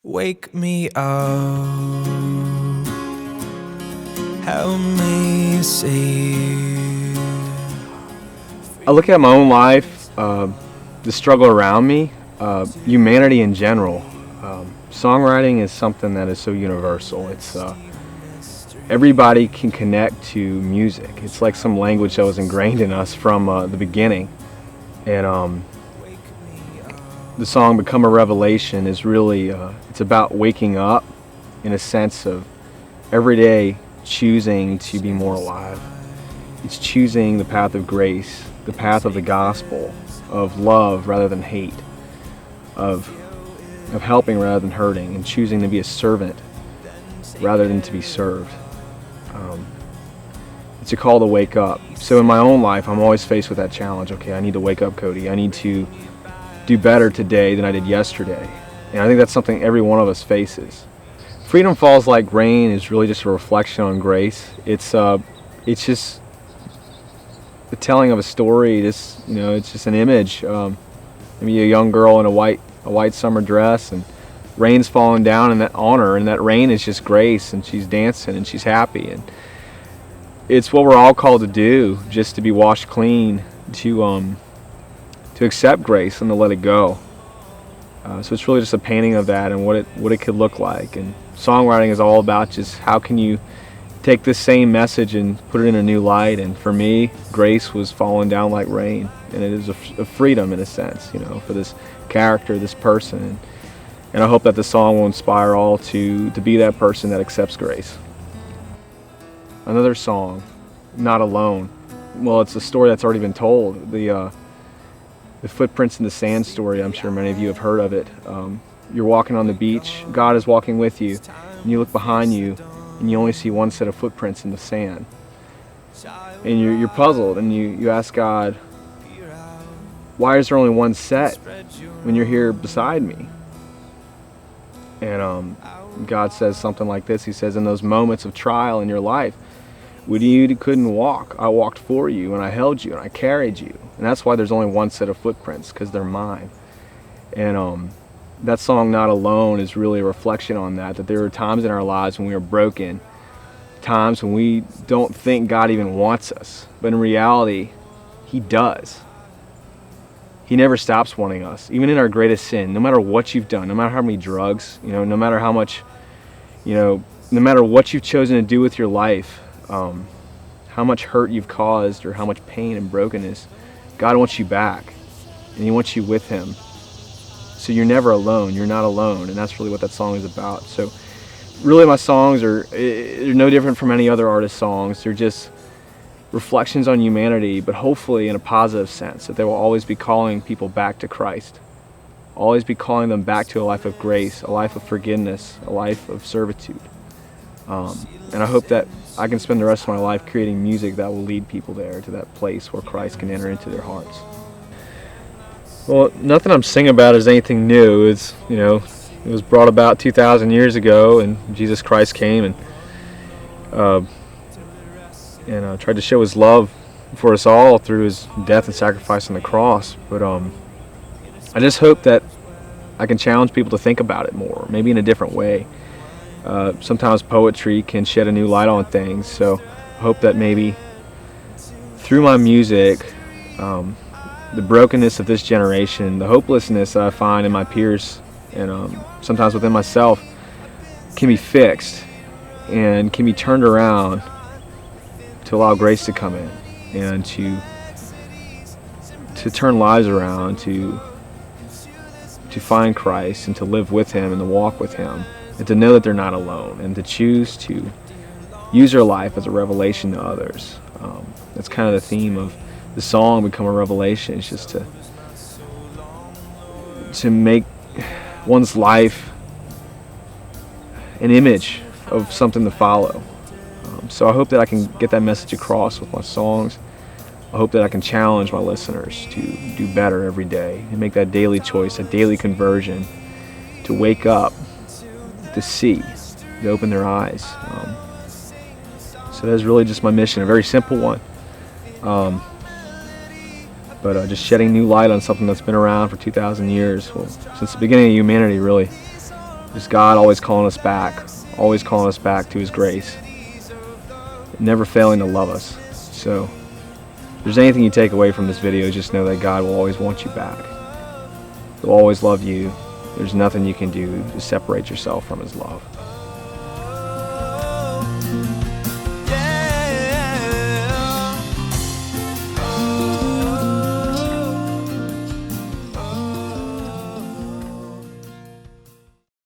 Wake me up, help me see. I look at my own life, the struggle around me, humanity in general. Songwriting is something that is so universal. It's everybody can connect to music. It's like some language that was ingrained in us from the beginning. And the song "Become a Revelation" is really it's about waking up, in a sense of every day choosing to be more alive. It's choosing the path of grace, the path of the gospel, of love rather than hate, of helping rather than hurting, and choosing to be a servant rather than to be served. It's a call to wake up. So in my own life, I'm always faced with that challenge. Okay, I need to wake up, Cody. I need to do better today than I did yesterday. And I think that's something every one of us faces. Freedom Falls Like Rain is really just a reflection on grace. It's just the telling of a story. It's just an image. Maybe a young girl in a white summer dress, and rain's falling down, and that on her, and that rain is just grace, and she's dancing and she's happy. And it's what we're all called to do, just to be washed clean, to accept grace and to let it go. So it's really just a painting of that and what it could look like. And songwriting is all about just how can you take this same message and put it in a new light. And for me, grace was falling down like rain, and it is a freedom in a sense, for this character, this person. And I hope that the song will inspire all to be that person that accepts grace. Another song, Not Alone. Well, it's a story that's already been told. The footprints in the sand story, I'm sure many of you have heard of it. You're walking on the beach, God is walking with you, and you look behind you, and you only see one set of footprints in the sand. And you're puzzled, and you ask God, why is there only one set when you're here beside me? And God says something like this. He says, in those moments of trial in your life, when you couldn't walk, I walked for you, and I held you, and I carried you. And that's why there's only one set of footprints, because they're mine. And that song, Not Alone, is really a reflection on that there are times in our lives when we are broken, times when we don't think God even wants us. But in reality, He does. He never stops wanting us, even in our greatest sin. No matter what you've done, no matter how many drugs, no matter how much, no matter what you've chosen to do with your life, how much hurt you've caused or how much pain and brokenness, God wants you back, and He wants you with Him. So you're never alone. You're not alone, and that's really what that song is about. So really my songs they're no different from any other artist's songs. They're just reflections on humanity, but hopefully in a positive sense, that they will always be calling people back to Christ, always be calling them back to a life of grace, a life of forgiveness, a life of servitude. And I hope that I can spend the rest of my life creating music that will lead people there, to that place where Christ can enter into their hearts. Well, nothing I'm singing about is anything new. It was brought about 2,000 years ago, and Jesus Christ came and tried to show His love for us all through His death and sacrifice on the cross. But I just hope that I can challenge people to think about it more, maybe in a different way. Sometimes poetry can shed a new light on things, so I hope that maybe through my music, the brokenness of this generation, the hopelessness that I find in my peers and sometimes within myself, can be fixed and can be turned around to allow grace to come in and to turn lives around, to find Christ and to live with Him and to walk with Him, and to know that they're not alone, and to choose to use their life as a revelation to others. That's kind of the theme of the song, Become a Revelation. It's just to make one's life an image of something to follow. So I hope that I can get that message across with my songs. I hope that I can challenge my listeners to do better every day and make that daily choice, a daily conversion, to wake up, to see, to open their eyes. So that's really just my mission, a very simple one. But just shedding new light on something that's been around for 2,000 years, well, since the beginning of humanity, really. Is God always calling us back to His grace, never failing to love us. So if there's anything you take away from this video, just know that God will always want you back. He'll always love you. There's nothing you can do to separate yourself from His love.